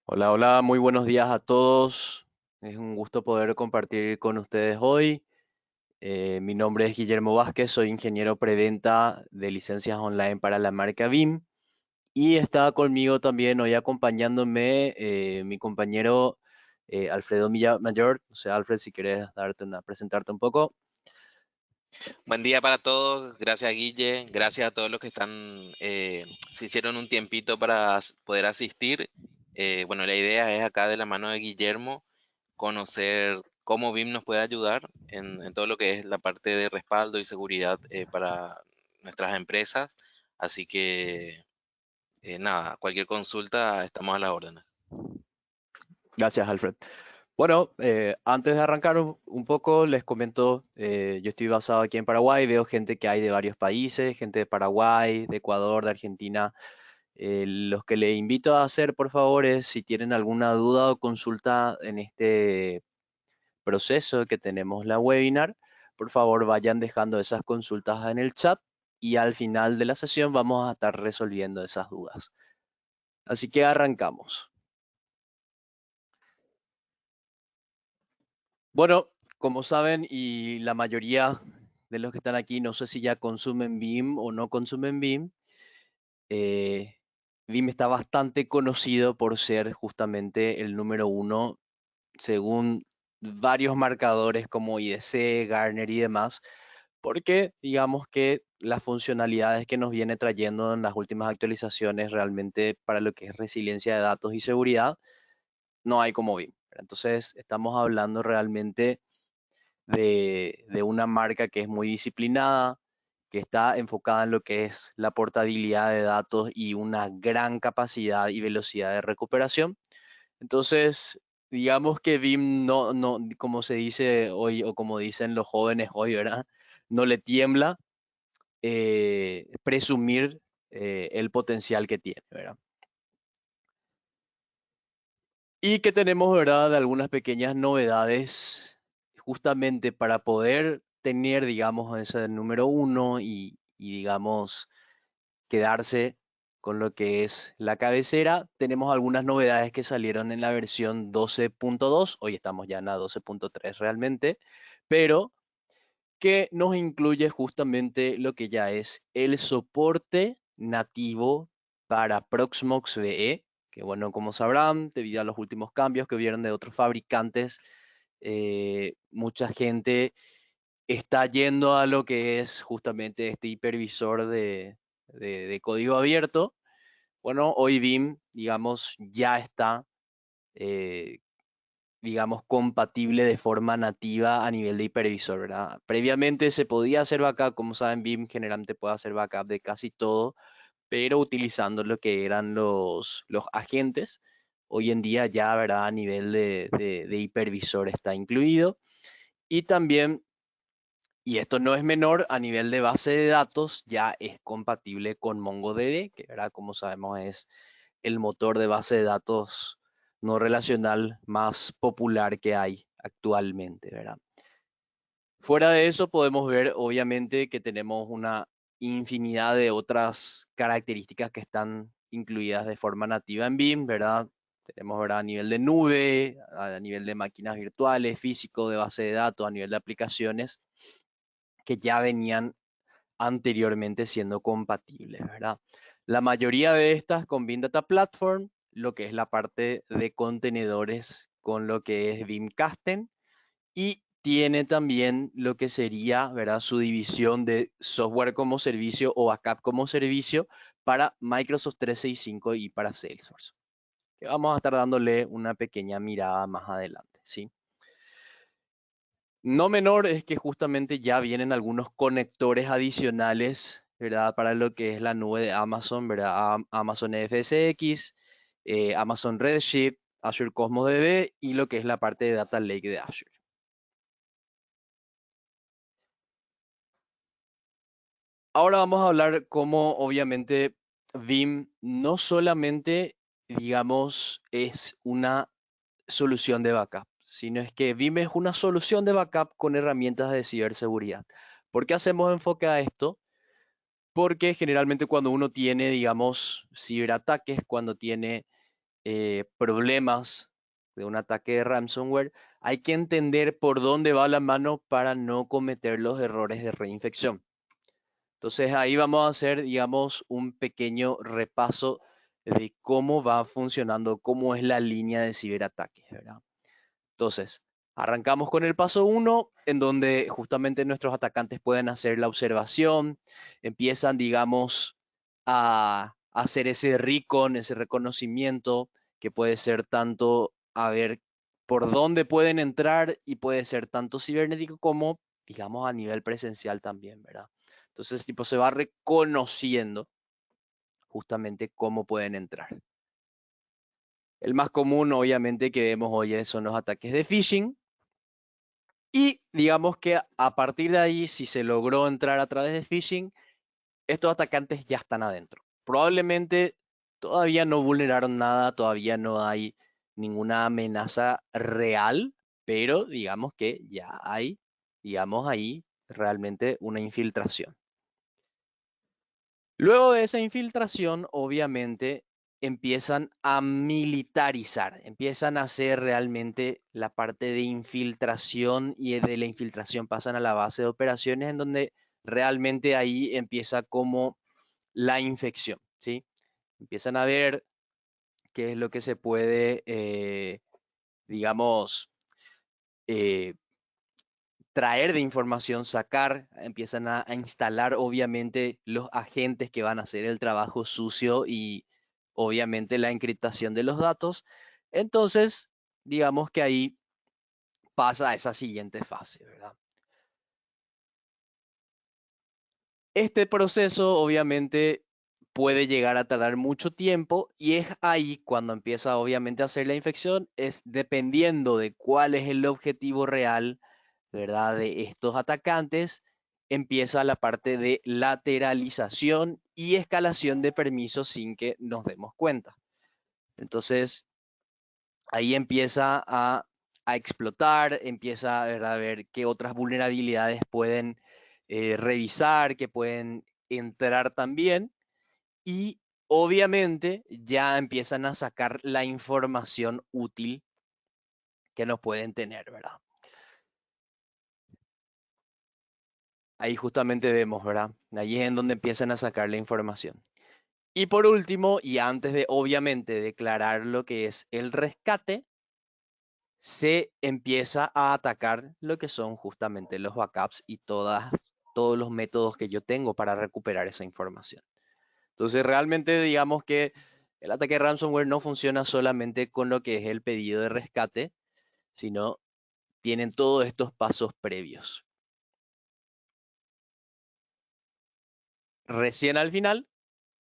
Hola, hola, muy buenos días a todos. Es un gusto poder compartir con ustedes hoy. Mi nombre es Guillermo Vázquez, soy ingeniero preventa de licencias online para la marca BIM y está conmigo también hoy acompañándome mi compañero Alfredo Mayor. O sea, Alfred, si quieres presentarte un poco. Buen día para todos, gracias Guille, gracias a todos los que se hicieron un tiempito para poder asistir. Bueno, la idea es acá de la mano de Guillermo conocer cómo BIM nos puede ayudar en todo lo que es la parte de respaldo y seguridad para nuestras empresas. Así que nada, cualquier consulta estamos a la orden. Gracias, Alfred. Bueno, antes de arrancar un poco, les comento, yo estoy basado aquí en Paraguay, veo gente que hay de varios países, gente de Paraguay, de Ecuador, de Argentina. Los que le invito a hacer, por favor, es si tienen alguna duda o consulta en este proceso que tenemos la webinar, por favor vayan dejando esas consultas en el chat y al final de la sesión vamos a estar resolviendo esas dudas. Así que arrancamos. Bueno, como saben, y la mayoría de los que están aquí, no sé si ya consumen BIM o no consumen BIM, eh, BIM está bastante conocido por ser justamente el número uno según varios marcadores como IDC, Gartner y demás, porque digamos que las funcionalidades que nos viene trayendo en las últimas actualizaciones realmente para lo que es resiliencia de datos y seguridad, no hay como BIM. Entonces, estamos hablando realmente de una marca que es muy disciplinada, que está enfocada en lo que es la portabilidad de datos y una gran capacidad y velocidad de recuperación. Entonces, digamos que BIM no, como se dice hoy o como dicen los jóvenes hoy, ¿verdad? No le tiembla presumir el potencial que tiene, ¿verdad? Y que tenemos, ¿verdad? De algunas pequeñas novedades justamente para poder tener, digamos, ese número uno y digamos, quedarse con lo que es la cabecera. Tenemos algunas novedades que salieron en la versión 12.2, hoy estamos ya en la 12.3 realmente, pero que nos incluye justamente lo que ya es el soporte nativo para Proxmox VE, que bueno, como sabrán, debido a los últimos cambios que hubieron de otros fabricantes, mucha gente está yendo a lo que es justamente este hipervisor de código abierto. Bueno, hoy BIM, digamos, ya está, eh, digamos, compatible de forma nativa a nivel de hipervisor, ¿verdad? Previamente se podía hacer backup, como saben, BIM generalmente puede hacer backup de casi todo, pero utilizando lo que eran los agentes. Hoy en día ya, ¿verdad? A nivel de hipervisor está incluido. Y también, y esto no es menor, a nivel de base de datos ya es compatible con MongoDB, que ¿verdad? Como sabemos es el motor de base de datos no relacional más popular que hay actualmente, ¿verdad? Fuera de eso podemos ver obviamente que tenemos una infinidad de otras características que están incluidas de forma nativa en BIM, ¿verdad? Tenemos, ¿verdad? A nivel de nube, a nivel de máquinas virtuales, físico, de base de datos, a nivel de aplicaciones que ya venían anteriormente siendo compatibles, ¿verdad? La mayoría de estas con BIM Data Platform, lo que es la parte de contenedores con lo que es BIM Kasten y tiene también lo que sería, ¿verdad? Su división de software como servicio o backup como servicio para Microsoft 365 y para Salesforce, que vamos a estar dándole una pequeña mirada más adelante, ¿sí? No menor es que justamente ya vienen algunos conectores adicionales, ¿verdad? Para lo que es la nube de Amazon, ¿verdad? Amazon FSx, Amazon Redshift, Azure Cosmos DB y lo que es la parte de Data Lake de Azure. Ahora vamos a hablar cómo obviamente BIM no solamente, digamos, es una solución de backup, sino es que BIM es una solución de backup con herramientas de ciberseguridad. ¿Por qué hacemos enfoque a esto? Porque generalmente cuando uno tiene, digamos, ciberataques, cuando tiene problemas de un ataque de ransomware, hay que entender por dónde va la mano para no cometer los errores de reinfección. Entonces ahí vamos a hacer, digamos, un pequeño repaso de cómo va funcionando, cómo es la línea de ciberataques, ¿verdad? Entonces, arrancamos con el paso uno, en donde justamente nuestros atacantes pueden hacer la observación, empiezan, digamos, a hacer ese recon, ese reconocimiento, que puede ser tanto a ver por dónde pueden entrar y puede ser tanto cibernético como, digamos, a nivel presencial también, ¿verdad? Entonces, tipo, se va reconociendo justamente cómo pueden entrar. El más común, obviamente, que vemos hoy son los ataques de phishing. Y digamos que a partir de ahí, si se logró entrar a través de phishing, estos atacantes ya están adentro. Probablemente todavía no vulneraron nada, todavía no hay ninguna amenaza real, pero digamos que ya hay, digamos ahí, realmente una infiltración. Luego de esa infiltración, obviamente, empiezan a militarizar, empiezan a hacer realmente la parte de infiltración y de la infiltración pasan a la base de operaciones en donde realmente ahí empieza como la infección, ¿sí? Empiezan a ver qué es lo que se puede, digamos, eh, traer de información, sacar, empiezan a instalar obviamente los agentes que van a hacer el trabajo sucio y obviamente la encriptación de los datos. Entonces, digamos que ahí pasa a esa siguiente fase, ¿verdad? Este proceso obviamente puede llegar a tardar mucho tiempo y es ahí cuando empieza obviamente a hacer la infección, es dependiendo de cuál es el objetivo real, ¿verdad? De estos atacantes, empieza la parte de lateralización y escalación de permisos sin que nos demos cuenta. Entonces, ahí empieza a explotar, empieza, ¿verdad? A ver qué otras vulnerabilidades pueden revisar, que pueden entrar también y obviamente ya empiezan a sacar la información útil que nos pueden tener, ¿verdad? Ahí justamente vemos, ¿verdad? Allí es en donde empiezan a sacar la información. Y por último, y antes de obviamente declarar lo que es el rescate, se empieza a atacar lo que son justamente los backups y todos los métodos que yo tengo para recuperar esa información. Entonces, realmente digamos que el ataque de ransomware no funciona solamente con lo que es el pedido de rescate, sino tienen todos estos pasos previos. Recién al final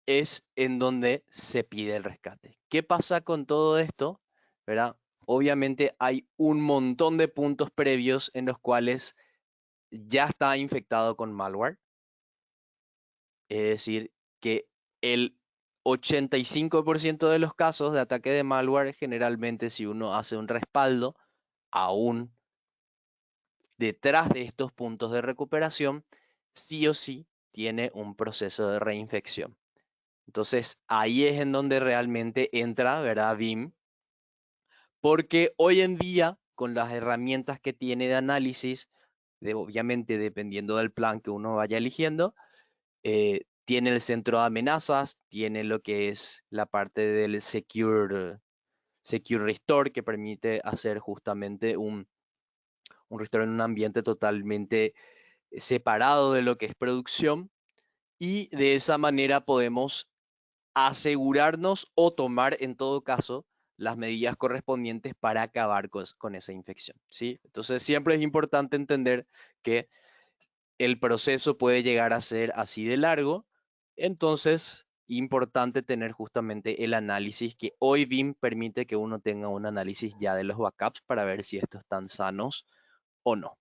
es en donde se pide el rescate. ¿Qué pasa con todo esto? ¿Verdad? Obviamente hay un montón de puntos previos en los cuales ya está infectado con malware. Es decir, que el 85% de los casos de ataque de malware, generalmente si uno hace un respaldo, aún detrás de estos puntos de recuperación, sí o sí tiene un proceso de reinfección. Entonces ahí es en donde realmente entra, ¿verdad? BIM, porque hoy en día, con las herramientas que tiene de análisis, obviamente dependiendo del plan que uno vaya eligiendo, tiene el centro de amenazas, tiene lo que es la parte del Secure Restore, que permite hacer justamente un restore en un ambiente totalmente separado de lo que es producción. Y de esa manera podemos asegurarnos o tomar en todo caso las medidas correspondientes para acabar con esa infección, ¿sí? Entonces siempre es importante entender que el proceso puede llegar a ser así de largo, entonces importante tener justamente el análisis que hoy BIM permite que uno tenga un análisis ya de los backups para ver si estos están sanos o no.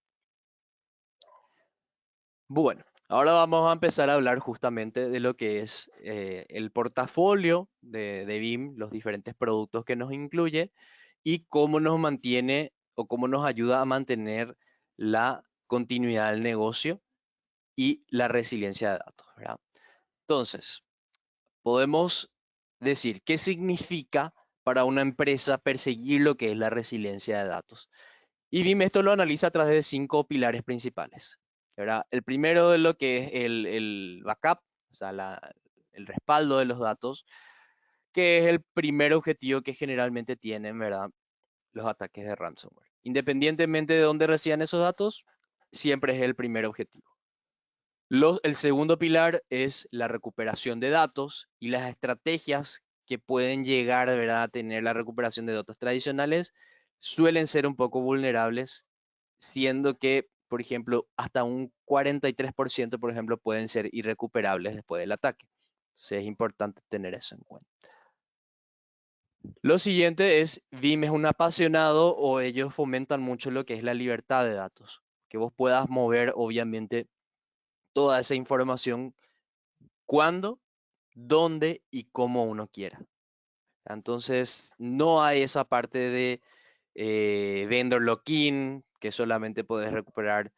Bueno, ahora vamos a empezar a hablar justamente de lo que es el portafolio de BIM, los diferentes productos que nos incluye y cómo nos mantiene o cómo nos ayuda a mantener la continuidad del negocio y la resiliencia de datos, ¿verdad? Entonces, podemos decir qué significa para una empresa perseguir lo que es la resiliencia de datos. Y BIM esto lo analiza a través de 5 pilares principales, ¿verdad? El primero de lo que es el backup, o sea, el respaldo de los datos, que es el primer objetivo que generalmente tienen, ¿verdad? Los ataques de ransomware. Independientemente de dónde reciban esos datos, siempre es el primer objetivo. El segundo pilar es la recuperación de datos y las estrategias que pueden llegar, ¿verdad?, a tener la recuperación de datos tradicionales suelen ser un poco vulnerables, siendo que, por ejemplo, hasta un 43%, por ejemplo, pueden ser irrecuperables después del ataque. Entonces es importante tener eso en cuenta. Lo siguiente es, BIM es un apasionado o ellos fomentan mucho lo que es la libertad de datos, que vos puedas mover, obviamente, toda esa información cuando, dónde y cómo uno quiera. Entonces, no hay esa parte de vendor lock-in que solamente puedes recuperar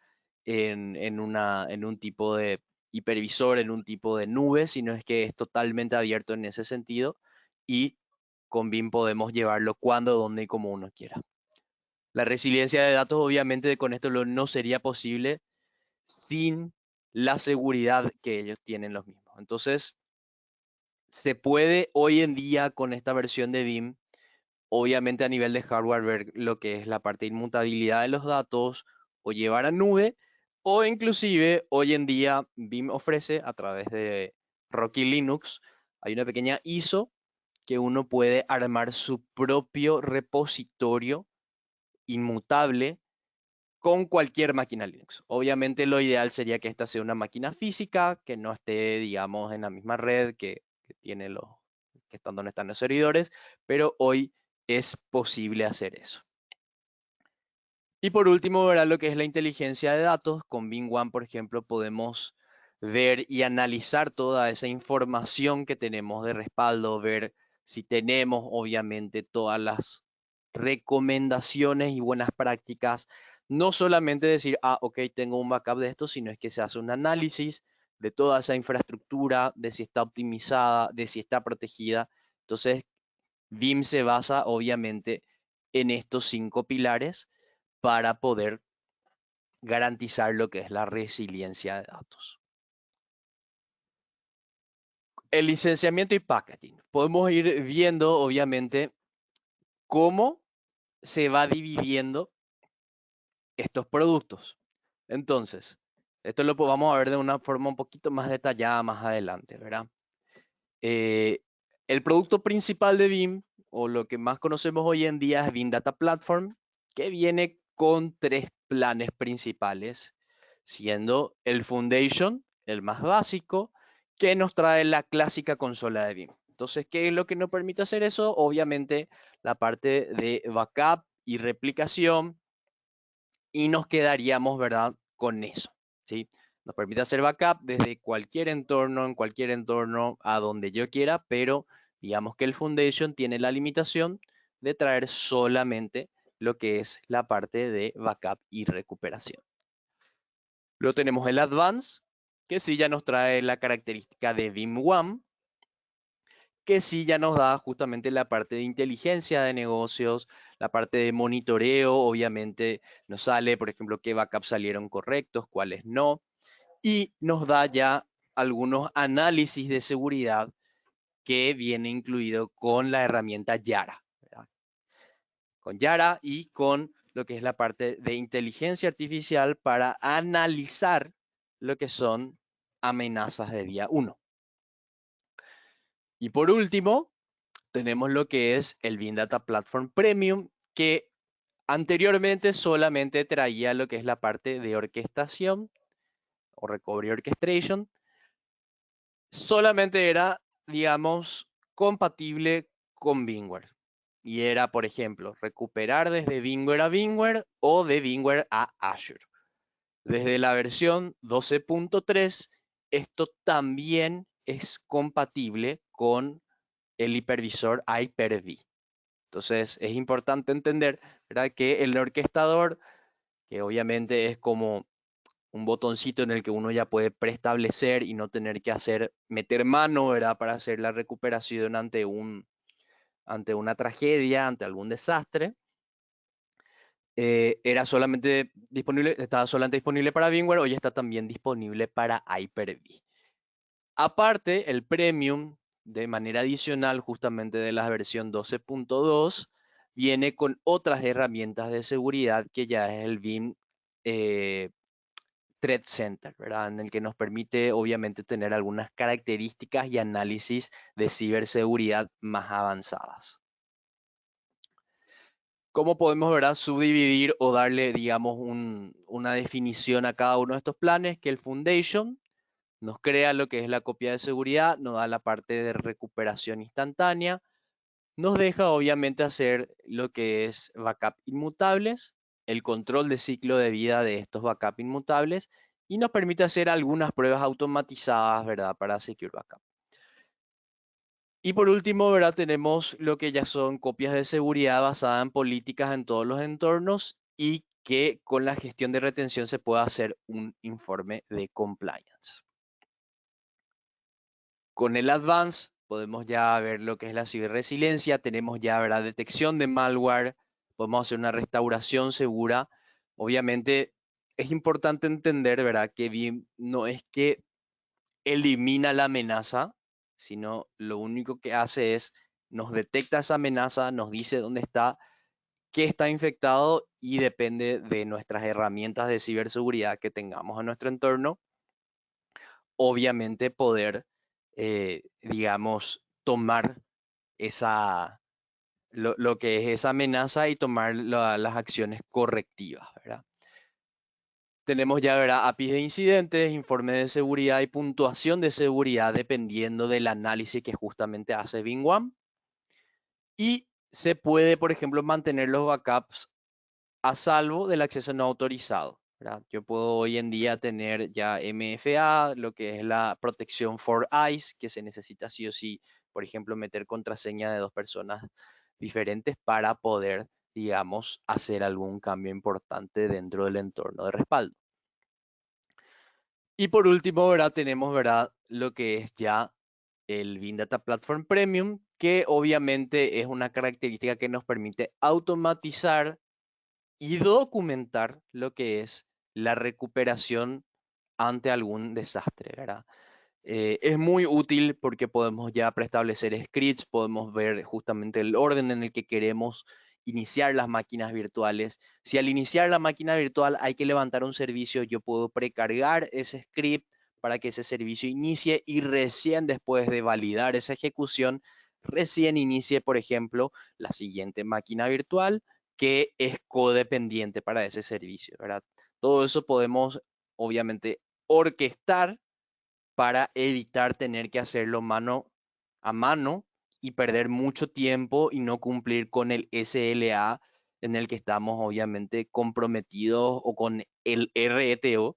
en un tipo de hipervisor, en un tipo de nube, sino es que es totalmente abierto en ese sentido y con BIM podemos llevarlo cuando, dónde y como uno quiera. La resiliencia de datos, obviamente, con esto no sería posible sin la seguridad que ellos tienen los mismos. Entonces, se puede hoy en día con esta versión de BIM, obviamente a nivel de hardware, ver lo que es la parte de inmutabilidad de los datos o llevar a nube, o inclusive hoy en día BIM ofrece a través de Rocky Linux, hay una pequeña ISO que uno puede armar su propio repositorio inmutable con cualquier máquina Linux. Obviamente lo ideal sería que esta sea una máquina física, que no esté, digamos, en la misma red que tiene que están donde están los servidores, pero hoy es posible hacer eso. Y por último, verá lo que es la inteligencia de datos. Con Bing One, por ejemplo, podemos ver y analizar toda esa información que tenemos de respaldo, ver si tenemos, obviamente, todas las recomendaciones y buenas prácticas. No solamente decir, ah, ok, tengo un backup de esto, sino es que se hace un análisis de toda esa infraestructura, de si está optimizada, de si está protegida. Entonces, BIM se basa, obviamente, en estos 5 pilares para poder garantizar lo que es la resiliencia de datos. El licenciamiento y packaging. Podemos ir viendo, obviamente, cómo se va dividiendo estos productos. Entonces, esto lo vamos a ver de una forma un poquito más detallada más adelante, ¿verdad? Eh, el producto principal de BIM, o lo que más conocemos hoy en día, es BIM Data Platform, que viene con 3 planes principales, siendo el Foundation, el más básico, que nos trae la clásica consola de BIM. Entonces, ¿qué es lo que nos permite hacer eso? Obviamente, la parte de backup y replicación, y nos quedaríamos, ¿verdad?, con eso, ¿sí? Nos permite hacer backup desde cualquier entorno, en cualquier entorno, a donde yo quiera, pero digamos que el Foundation tiene la limitación de traer solamente lo que es la parte de backup y recuperación. Luego tenemos el Advance, que sí ya nos trae la característica de BIM One, que sí ya nos da justamente la parte de inteligencia de negocios, la parte de monitoreo, obviamente nos sale, por ejemplo, qué backups salieron correctos, cuáles no, y nos da ya algunos análisis de seguridad que viene incluido con la herramienta Yara, ¿verdad? Con Yara y con lo que es la parte de inteligencia artificial para analizar lo que son amenazas de día uno. Y por último, tenemos lo que es el BIM Data Platform Premium, que anteriormente solamente traía lo que es la parte de orquestación o recovery orchestration. Solamente era, digamos, compatible con VMware. Y era, por ejemplo, recuperar desde VMware a VMware o de VMware a Azure. Desde la versión 12.3, esto también es compatible con el hipervisor Hyper-V. Entonces es importante entender, ¿verdad?, que el orquestador, que obviamente es como un botoncito en el que uno ya puede preestablecer y no tener que meter mano, ¿verdad?, para hacer la recuperación ante ante una tragedia, ante algún desastre, era solamente disponible, estaba solamente disponible para VMware, hoy está también disponible para Hyper-V. Aparte, el Premium, de manera adicional, justamente de la versión 12.2, viene con otras herramientas de seguridad que ya es el BIM eh, Threat Center, ¿verdad? En el que nos permite, obviamente, tener algunas características y análisis de ciberseguridad más avanzadas. ¿Cómo podemos, verdad, subdividir o darle, digamos, una definición a cada uno de estos planes? Que el Foundation nos crea lo que es la copia de seguridad, nos da la parte de recuperación instantánea, nos deja obviamente hacer lo que es backup inmutables, el control de ciclo de vida de estos backup inmutables y nos permite hacer algunas pruebas automatizadas, ¿verdad? Para Secure Backup. Y por último, ¿verdad? Tenemos lo que ya son copias de seguridad basadas en políticas en todos los entornos y que con la gestión de retención se puede hacer un informe de compliance. Con el Advance podemos ya ver lo que es la ciberresiliencia, tenemos ya, ¿verdad? Detección de malware, podemos hacer una restauración segura. Obviamente es importante entender, ¿verdad? Que BIM no es que elimina la amenaza, sino lo único que hace es nos detecta esa amenaza, nos dice dónde está, qué está infectado y depende de nuestras herramientas de ciberseguridad que tengamos en nuestro entorno, obviamente poder, digamos, tomar esa, lo que es esa amenaza y tomar las acciones correctivas, ¿verdad? Tenemos ya, ¿verdad? APIs de incidentes, informes de seguridad y puntuación de seguridad dependiendo del análisis que justamente hace BIM-1. Y se puede, por ejemplo, mantener los backups a salvo del acceso no autorizado, ¿verdad? Yo puedo hoy en día tener ya MFA, lo que es la protección for eyes, que se necesita sí o sí, por ejemplo, meter contraseña de dos personas diferentes para poder, digamos, hacer algún cambio importante dentro del entorno de respaldo. Y por último, ¿verdad? Tenemos, ¿verdad? Lo que es ya el BIM Data Platform Premium, que obviamente es una característica que nos permite automatizar y documentar lo que es la recuperación ante algún desastre, ¿verdad? Es muy útil porque podemos ya preestablecer scripts, podemos ver justamente el orden en el que queremos iniciar las máquinas virtuales. Si al iniciar la máquina virtual hay que levantar un servicio, yo puedo precargar ese script para que ese servicio inicie y recién después de validar esa ejecución, recién inicie, por ejemplo, la siguiente máquina virtual que es codependiente para ese servicio, ¿verdad? Todo eso podemos, obviamente, orquestar para evitar tener que hacerlo mano a mano y perder mucho tiempo y no cumplir con el SLA en el que estamos obviamente comprometidos o con el RTO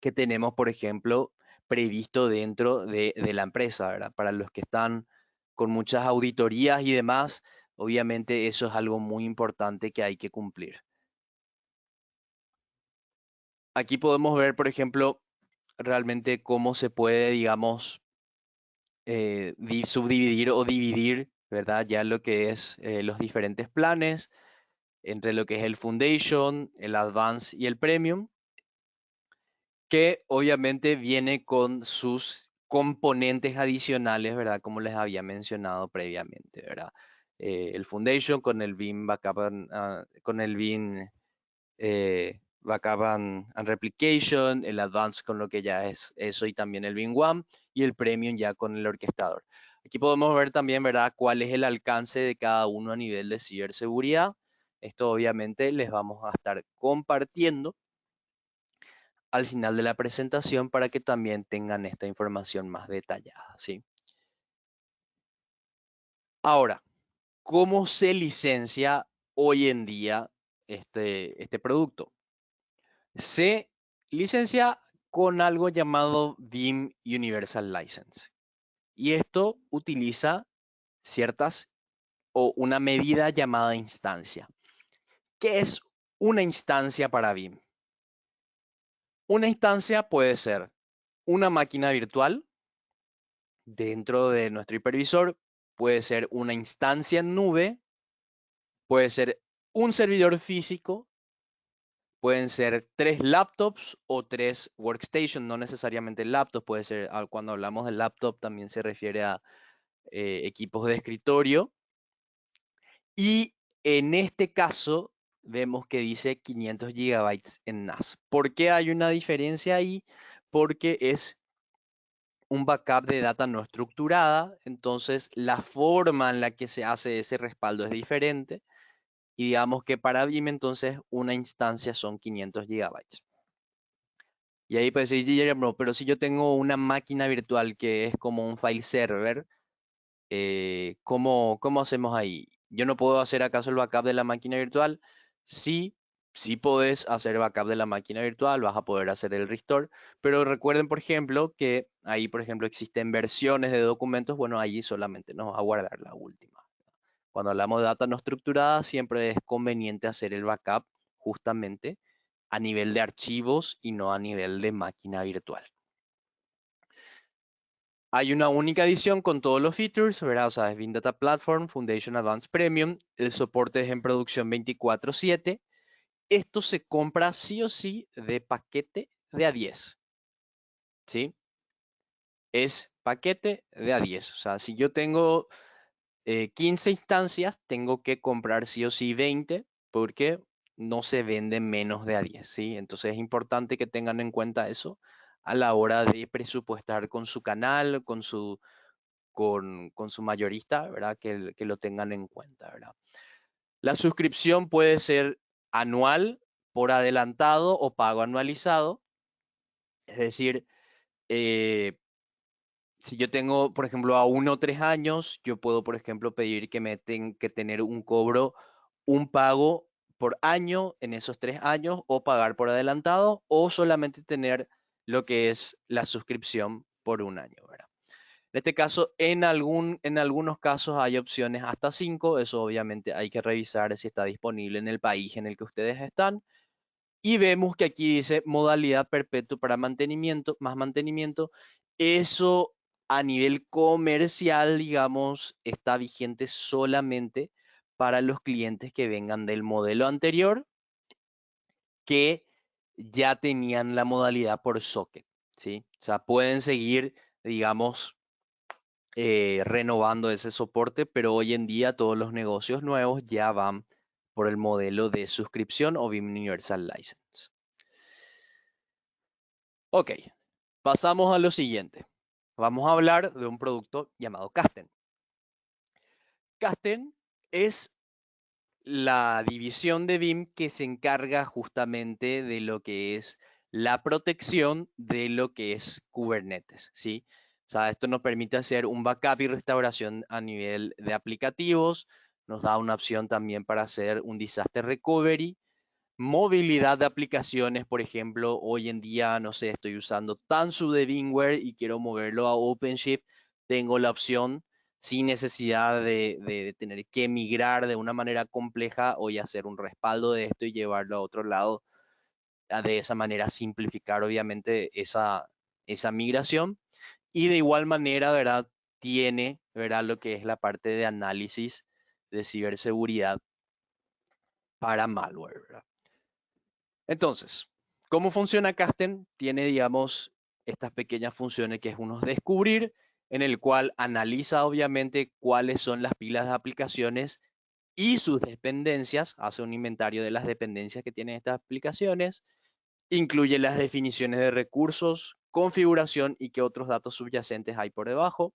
que tenemos, por ejemplo, previsto dentro de la empresa, ¿verdad? Para los que están con muchas auditorías y demás, obviamente eso es algo muy importante que hay que cumplir. Aquí podemos ver, por ejemplo, realmente cómo se puede, digamos, subdividir o dividir, ¿verdad? Ya lo que es los diferentes planes entre lo que es el Foundation, el Advance y el Premium, que obviamente viene con sus componentes adicionales, ¿verdad? Como les había mencionado previamente, ¿verdad? El Foundation con el BIM Backup, con el BIM Backup and Replication, el Advanced con lo que ya es eso y también el BIM One y el Premium ya con el orquestador. Aquí podemos ver también, ¿verdad?, cuál es el alcance de cada uno a nivel de ciberseguridad. Esto obviamente les vamos a estar compartiendo al final de la presentación para que también tengan esta información más detallada, ¿sí? Ahora, ¿cómo se licencia hoy en día este producto? Se licencia con algo llamado BIM Universal License. Y esto utiliza ciertas o una medida llamada instancia. ¿Qué es una instancia para BIM? Una instancia puede ser una máquina virtual dentro de nuestro hipervisor. puede ser una instancia en nube, puede ser un servidor físico, pueden ser 3 laptops o 3 workstations, no necesariamente laptops, puede ser, cuando hablamos de laptop también se refiere a equipos de escritorio. Y en este caso vemos que dice 500 gigabytes en NAS. ¿Por qué hay una diferencia ahí? Porque es un backup de data no estructurada, entonces la forma en la que se hace ese respaldo es diferente. Y digamos que para Vim entonces una instancia son 500 gigabytes. Y ahí puedes decir, Guillermo, pero si yo tengo una máquina virtual que es como un file server, ¿cómo hacemos ahí? ¿Yo no puedo hacer acaso el backup de la máquina virtual? Sí, sí podés hacer backup de la máquina virtual, vas a poder hacer el restore, pero recuerden, por ejemplo, que ahí, por ejemplo, existen versiones de documentos, bueno, allí solamente nos va a guardar la última. Cuando hablamos de data no estructurada, siempre es conveniente hacer el backup justamente a nivel de archivos y no a nivel de máquina virtual. Hay una única edición con todos los features, ¿verdad? O sea, es Beam Data Platform, Foundation Advanced Premium, el soporte es en producción 24/7. Esto se compra sí o sí de paquete de A10, ¿sí? Es paquete de A10. O sea, si yo tengo 15 instancias, tengo que comprar sí o sí 20 porque no se venden menos de A10, ¿sí? Entonces es importante que tengan en cuenta eso a la hora de presupuestar con su canal, con su mayorista, ¿verdad? Que lo tengan en cuenta, ¿verdad? La suscripción puede ser anual, por adelantado o pago anualizado. Es decir, eh, si yo tengo, por ejemplo, a 1 o 3 años, yo puedo, por ejemplo, pedir que me tengan que tener un cobro, un pago por año en esos 3 años, o pagar por adelantado, o solamente tener lo que es la suscripción por un año, ¿verdad? En este caso, en algunos casos hay opciones hasta 5. Eso obviamente hay que revisar si está disponible en el país en el que ustedes están. Y vemos que aquí dice modalidad perpetua para mantenimiento, más mantenimiento. Eso a nivel comercial, digamos, está vigente solamente para los clientes que vengan del modelo anterior, que ya tenían la modalidad por socket, ¿sí? O sea, pueden seguir, digamos, renovando ese soporte, pero hoy en día todos los negocios nuevos ya van por el modelo de suscripción o BIM Universal License. Ok, pasamos a lo siguiente. Vamos a hablar de un producto llamado Kasten. Kasten es la división de BIM que se encarga justamente de lo que es la protección de lo que es Kubernetes, ¿sí? O sea, esto nos permite hacer un backup y restauración a nivel de aplicativos, nos da una opción también para hacer un disaster recovery, movilidad de aplicaciones. Por ejemplo, hoy en día, no sé, estoy usando Tanzu de VMware y quiero moverlo a OpenShift, tengo la opción sin necesidad de tener que migrar de una manera compleja o hacer un respaldo de esto y llevarlo a otro lado. De esa manera simplificar obviamente esa migración. Y de igual manera, ¿verdad? Tiene, ¿verdad? Lo que es la parte de análisis de ciberseguridad para malware, ¿verdad? Entonces, ¿cómo funciona Kasten? Tiene, digamos, estas pequeñas funciones que es uno descubrir, en el cual analiza obviamente cuáles son las pilas de aplicaciones y sus dependencias, hace un inventario de las dependencias que tienen estas aplicaciones, incluye las definiciones de recursos, configuración y qué otros datos subyacentes hay por debajo,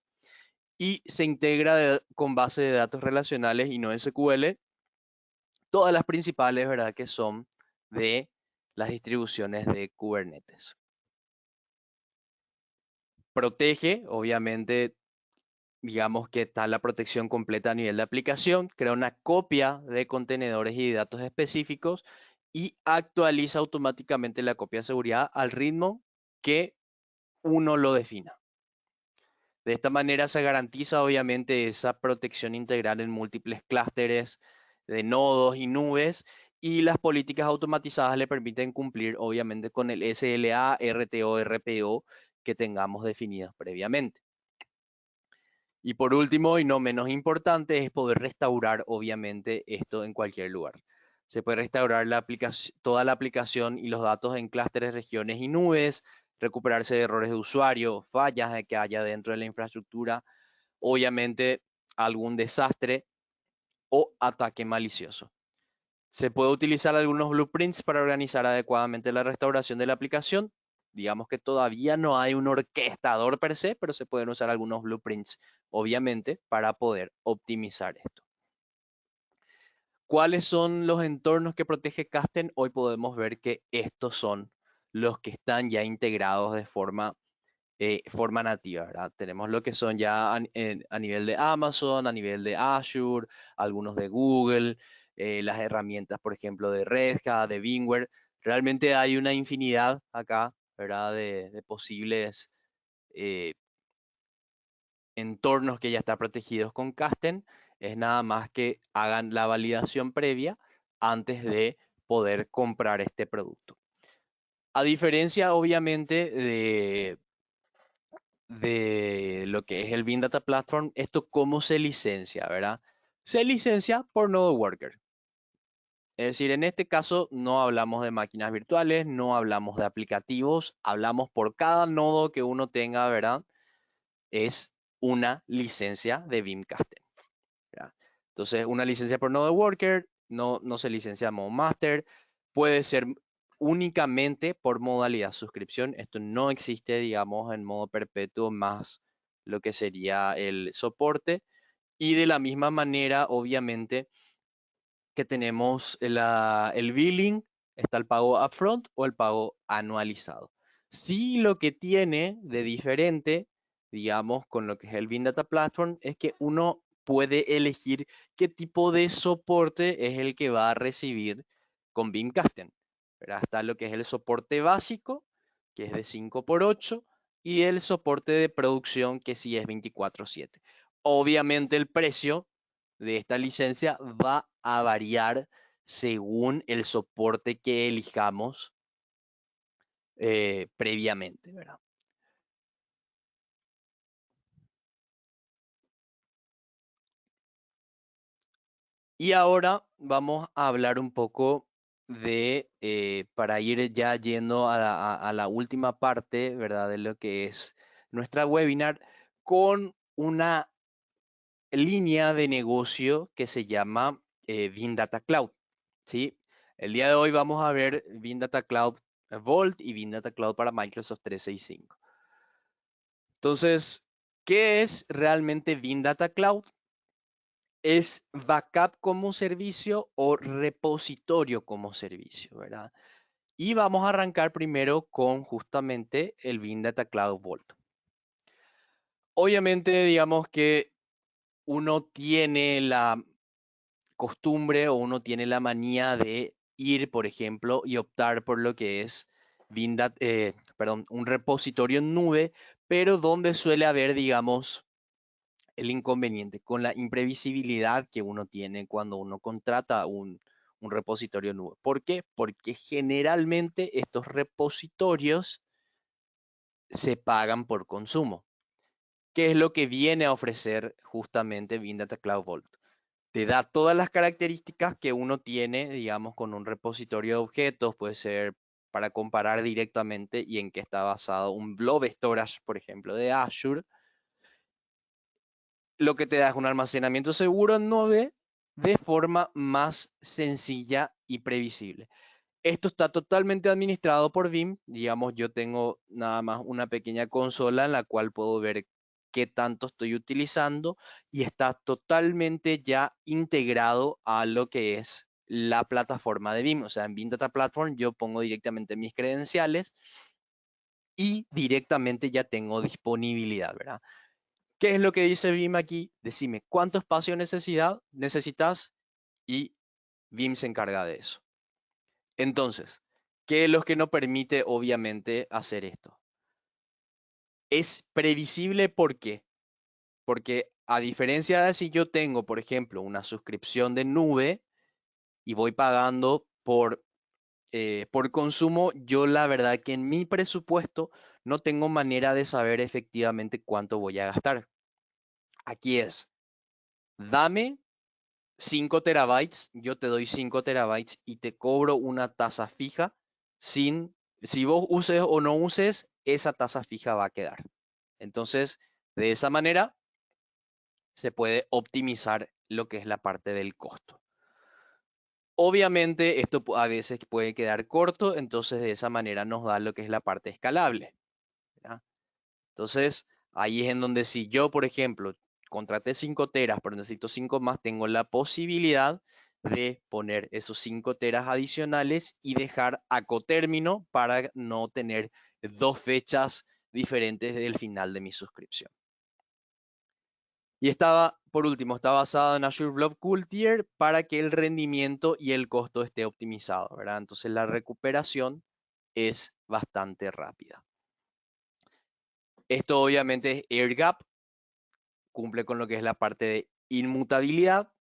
y se integra con base de datos relacionales y no SQL, todas las principales, ¿verdad? Que son de las distribuciones de Kubernetes. Protege, obviamente, digamos que está la protección completa a nivel de aplicación, crea una copia de contenedores y datos específicos y actualiza automáticamente la copia de seguridad al ritmo que uno lo defina. De esta manera se garantiza obviamente esa protección integral en múltiples clústeres de nodos y nubes, y las políticas automatizadas le permiten cumplir obviamente con el SLA, RTO, RPO que tengamos definidos previamente. Y por último, y no menos importante, es poder restaurar, obviamente, esto en cualquier lugar. Se puede restaurar toda la aplicación y los datos en clústeres, regiones y nubes, recuperarse de errores de usuario, fallas que haya dentro de la infraestructura, obviamente algún desastre o ataque malicioso. Se puede utilizar algunos blueprints para organizar adecuadamente la restauración de la aplicación. Digamos que todavía no hay un orquestador per se, pero se pueden usar algunos blueprints, obviamente, para poder optimizar esto. ¿Cuáles son los entornos que protege Kasten? Hoy podemos ver que estos son los que están ya integrados de forma nativa, ¿verdad? Tenemos lo que son ya a nivel de Amazon, a nivel de Azure, algunos de Google, las herramientas, por ejemplo, de Red Hat, de VMware. Realmente hay una infinidad acá, ¿verdad? De posibles eh, entornos que ya están protegidos con Kasten. Es nada más que hagan la validación previa antes de poder comprar este producto. A diferencia, obviamente, de lo que es el Bean Data Platform, esto cómo se licencia, ¿verdad? Se licencia por Node Worker. Es decir, en este caso no hablamos de máquinas virtuales, no hablamos de aplicativos, hablamos por cada nodo que uno tenga, ¿verdad? Es una licencia de Beamcaster, ¿verdad? Entonces, una licencia por Node Worker no se licencia modo master, puede ser únicamente por modalidad suscripción. Esto no existe, digamos, en modo perpetuo más lo que sería el soporte. Y de la misma manera, obviamente, que tenemos el billing, está el pago upfront o el pago anualizado. Sí, lo que tiene de diferente, digamos, con lo que es el Bean Data Platform, es que uno puede elegir qué tipo de soporte es el que va a recibir con Beamcasten. ¿Verdad? Está lo que es el soporte básico, que es de 5x8, y el soporte de producción, que sí es 24/7. Obviamente el precio de esta licencia va a variar según el soporte que elijamos previamente, ¿verdad? Y ahora vamos a hablar un poco para ir ya yendo a la última parte, ¿verdad? De lo que es nuestra webinar con una línea de negocio que se llama Bean Data Cloud, ¿sí? El día de hoy vamos a ver Bean Data Cloud Vault y Bean Data Cloud para Microsoft 365. Entonces, ¿qué es realmente Bean Data Cloud? Es backup como servicio o repositorio como servicio, ¿verdad? Y vamos a arrancar primero con justamente el Bean Data Cloud Vault. Obviamente, digamos que uno tiene la costumbre o uno tiene la manía de ir, por ejemplo, y optar por lo que es un repositorio en nube, pero donde suele haber, digamos, el inconveniente con la imprevisibilidad que uno tiene cuando uno contrata un repositorio en nube. ¿Por qué? Porque generalmente estos repositorios se pagan por consumo. ¿Qué es lo que viene a ofrecer justamente Bean Data Cloud Vault? Te da todas las características que uno tiene, digamos, con un repositorio de objetos, puede ser para comparar directamente y en qué está basado un blob storage, por ejemplo, de Azure. Lo que te da es un almacenamiento seguro en nube de forma más sencilla y previsible. Esto está totalmente administrado por Veeam. Digamos, yo tengo nada más una pequeña consola en la cual puedo ver qué tanto estoy utilizando y está totalmente ya integrado a lo que es la plataforma de Veeam. O sea, en Veeam Data Platform yo pongo directamente mis credenciales y directamente ya tengo disponibilidad, ¿verdad? ¿Qué es lo que dice Veeam aquí? Decime cuánto espacio necesitas y Veeam se encarga de eso. Entonces, ¿qué es lo que no permite obviamente hacer esto? Es previsible, ¿por qué? Porque a diferencia de si yo tengo, por ejemplo, una suscripción de nube y voy pagando por consumo, yo la verdad que en mi presupuesto no tengo manera de saber efectivamente cuánto voy a gastar. Aquí es, dame 5 terabytes, yo te doy 5 terabytes y te cobro una tasa fija sin, si vos uses o no uses, esa tasa fija va a quedar. Entonces, de esa manera se puede optimizar lo que es la parte del costo. Obviamente esto a veces puede quedar corto, entonces de esa manera nos da lo que es la parte escalable, ¿verdad? Entonces ahí es en donde si yo, por ejemplo, contraté 5 teras, pero necesito 5 más, tengo la posibilidad de poner esos 5 teras adicionales y dejar a cotérmino para no tener dos fechas diferentes del final de mi suscripción. Y estaba, por último, está basado en Azure Blob Cooltier para que el rendimiento y el costo esté optimizado, ¿verdad? Entonces la recuperación es bastante rápida. Esto obviamente es air gap, cumple con lo que es la parte de inmutabilidad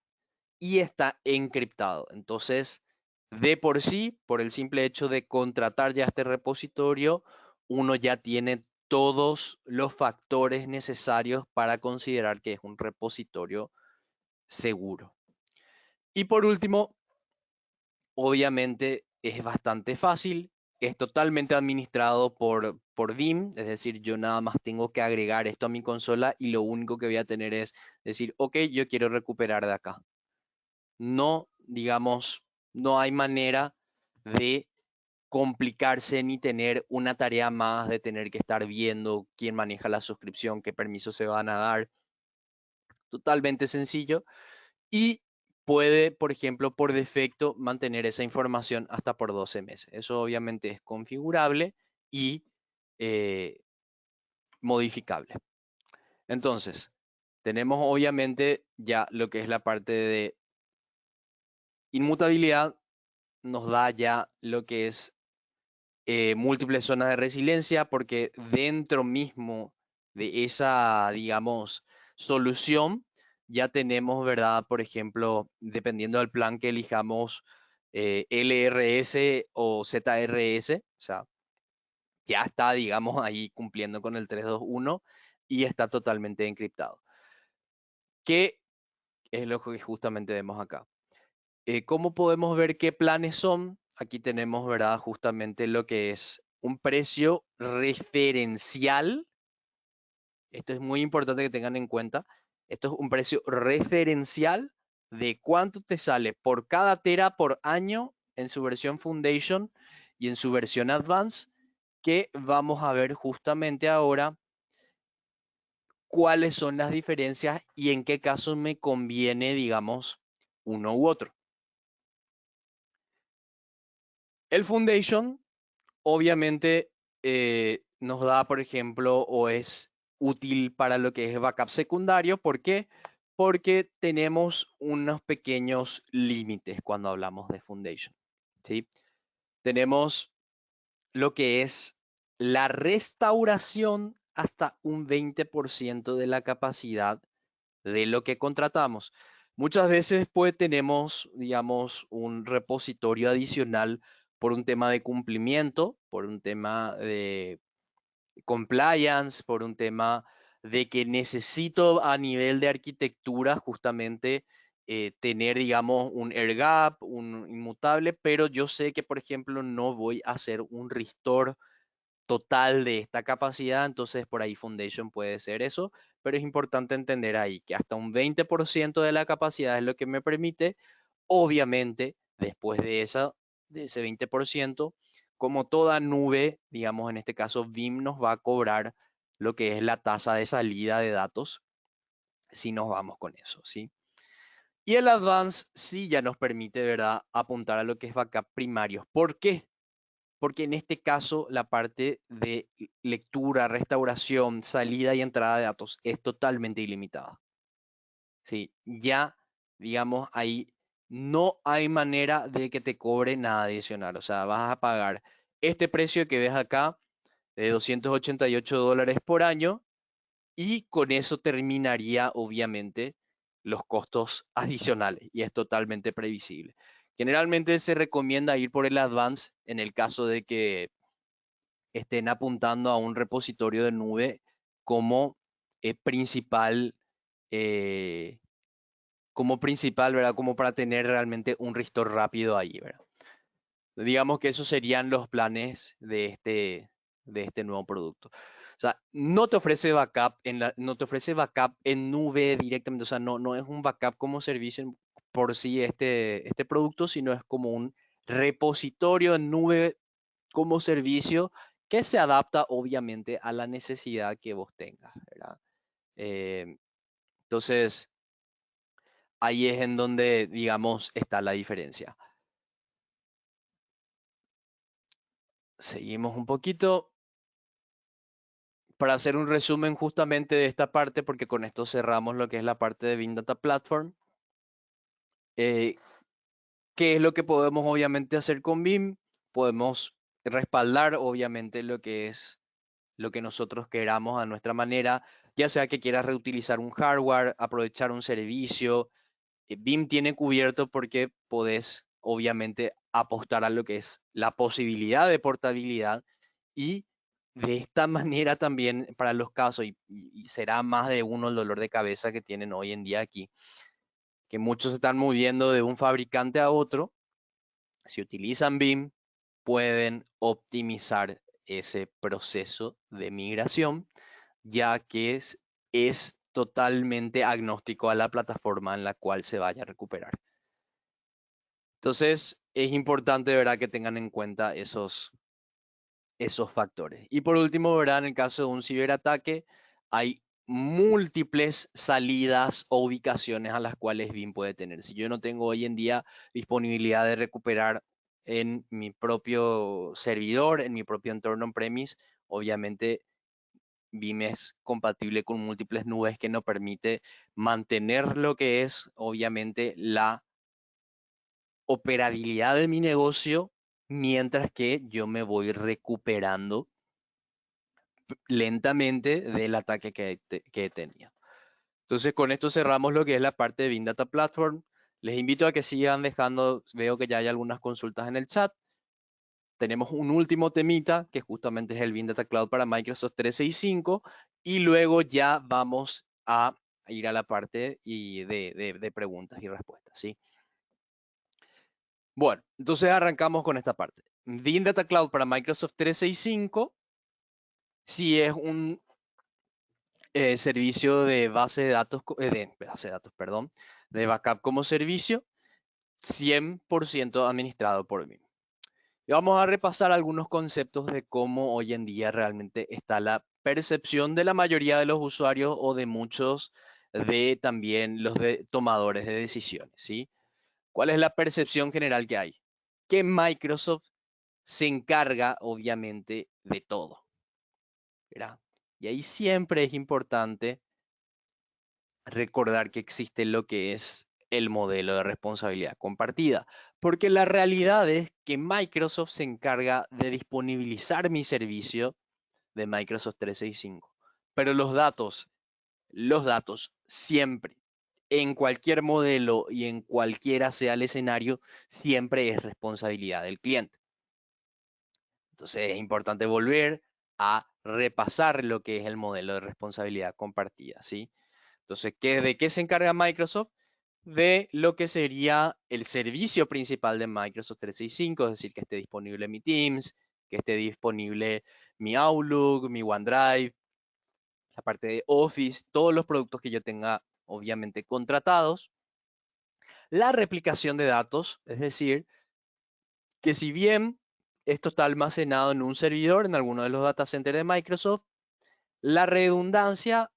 y está encriptado. Entonces, de por sí, por el simple hecho de contratar ya este repositorio, uno ya tiene todos los factores necesarios para considerar que es un repositorio seguro. Y por último, obviamente es bastante fácil, es totalmente administrado por Vim, es decir, yo nada más tengo que agregar esto a mi consola y lo único que voy a tener es decir, ok, yo quiero recuperar de acá. No, digamos, no hay manera de complicarse ni tener una tarea más de tener que estar viendo quién maneja la suscripción, qué permisos se van a dar. Totalmente sencillo. Y puede, por ejemplo, por defecto mantener esa información hasta por 12 meses. Eso obviamente es configurable y eh, modificable. Entonces, tenemos obviamente ya lo que es la parte de inmutabilidad, nos da ya lo que es múltiples zonas de resiliencia, porque dentro mismo de esa, digamos, solución, ya tenemos, ¿verdad? Por ejemplo, dependiendo del plan que elijamos, LRS o ZRS, o sea, ya está, digamos, ahí cumpliendo con el 321 y está totalmente encriptado. ¿Qué es lo que justamente vemos acá? ¿Cómo podemos ver qué planes son? Aquí tenemos, ¿verdad? Justamente lo que es un precio referencial. Esto es muy importante que tengan en cuenta. Esto es un precio referencial de cuánto te sale por cada tera por año en su versión Foundation y en su versión Advanced, que vamos a ver justamente ahora cuáles son las diferencias y en qué caso me conviene, digamos, uno u otro. El Foundation obviamente nos da, por ejemplo, o es útil para lo que es backup secundario. ¿Por qué? Porque tenemos unos pequeños límites cuando hablamos de Foundation, ¿sí? Tenemos lo que es la restauración hasta un 20% de la capacidad de lo que contratamos. Muchas veces pues tenemos, digamos, un repositorio adicional por un tema de cumplimiento, por un tema de compliance, por un tema de que necesito a nivel de arquitectura justamente tener, digamos, un air gap, un inmutable, pero yo sé que, por ejemplo, no voy a hacer un restore total de esta capacidad, entonces por ahí Foundation puede ser eso, pero es importante entender ahí que hasta un 20% de la capacidad es lo que me permite, obviamente, después de ese 20%, como toda nube, digamos en este caso Vim nos va a cobrar lo que es la tasa de salida de datos si nos vamos con eso, ¿sí? Y el Advance sí ya nos permite, ¿verdad?, apuntar a lo que es backup primarios. ¿Por qué? Porque en este caso la parte de lectura, restauración, salida y entrada de datos es totalmente ilimitada. Sí, ya, digamos, ahí no hay manera de que te cobre nada adicional. O sea, vas a pagar este precio que ves acá de $288 por año y con eso terminaría, obviamente, los costos adicionales y es totalmente previsible. Generalmente se recomienda ir por el Advance en el caso de que estén apuntando a un repositorio de nube como principal eh, como principal, ¿verdad? Como para tener realmente un restore rápido ahí, ¿verdad? Digamos que esos serían los planes de este nuevo producto. O sea, no te ofrece backup no te ofrece backup en nube directamente. O sea, no es un backup como servicio por sí este producto, sino es como un repositorio en nube como servicio que se adapta obviamente a la necesidad que vos tengas, ¿verdad? Eh, entonces, ahí es en donde, digamos, está la diferencia. Seguimos un poquito para hacer un resumen justamente de esta parte, porque con esto cerramos lo que es la parte de Big Data Platform. Eh, ¿Qué es lo que podemos obviamente hacer con BIM? Podemos respaldar obviamente lo que es lo que nosotros queramos a nuestra manera, ya sea que quieras reutilizar un hardware, aprovechar un servicio. BIM tiene cubierto porque podés obviamente apostar a lo que es la posibilidad de portabilidad y de esta manera también para los casos, y será más de uno el dolor de cabeza que tienen hoy en día aquí, que muchos se están moviendo de un fabricante a otro. Si utilizan BIM, pueden optimizar ese proceso de migración, ya que es totalmente agnóstico a la plataforma en la cual se vaya a recuperar. Entonces, es importante, ¿verdad?, que tengan en cuenta esos factores. Y por último, ¿verdad?, en el caso de un ciberataque, hay múltiples salidas o ubicaciones a las cuales BIM puede tener. Si yo no tengo hoy en día disponibilidad de recuperar en mi propio servidor, en mi propio entorno on-premise, obviamente BIM es compatible con múltiples nubes que nos permite mantener lo que es, obviamente, la operabilidad de mi negocio mientras que yo me voy recuperando lentamente del ataque que tenía. Entonces, con esto cerramos lo que es la parte de Big Data Platform. Les invito a que sigan dejando, veo que ya hay algunas consultas en el chat. Tenemos un último temita, que justamente es el Big Data Cloud para Microsoft 365, y luego ya vamos a ir a la parte de preguntas y respuestas, ¿sí? Bueno, entonces arrancamos con esta parte. Big Data Cloud para Microsoft 365, si es un servicio de base de datos, perdón, de backup como servicio, 100% administrado por mí. Y vamos a repasar algunos conceptos de cómo hoy en día realmente está la percepción de la mayoría de los usuarios o de muchos de también los tomadores de decisiones, ¿sí? ¿Cuál es la percepción general que hay? Que Microsoft se encarga obviamente de todo, ¿verdad? Y ahí siempre es importante recordar que existe lo que es el modelo de responsabilidad compartida, porque la realidad es que Microsoft se encarga de disponibilizar mi servicio de Microsoft 365, pero los datos siempre, en cualquier modelo y en cualquiera sea el escenario, siempre es responsabilidad del cliente. Entonces es importante volver a repasar lo que es el modelo de responsabilidad compartida, ¿sí? Entonces, ¿de qué se encarga Microsoft? De lo que sería el servicio principal de Microsoft 365, es decir, que esté disponible mi Teams, que esté disponible mi Outlook, mi OneDrive, la parte de Office, todos los productos que yo tenga obviamente contratados. La replicación de datos, es decir, que si bien esto está almacenado en un servidor, en alguno de los data centers de Microsoft, la redundancia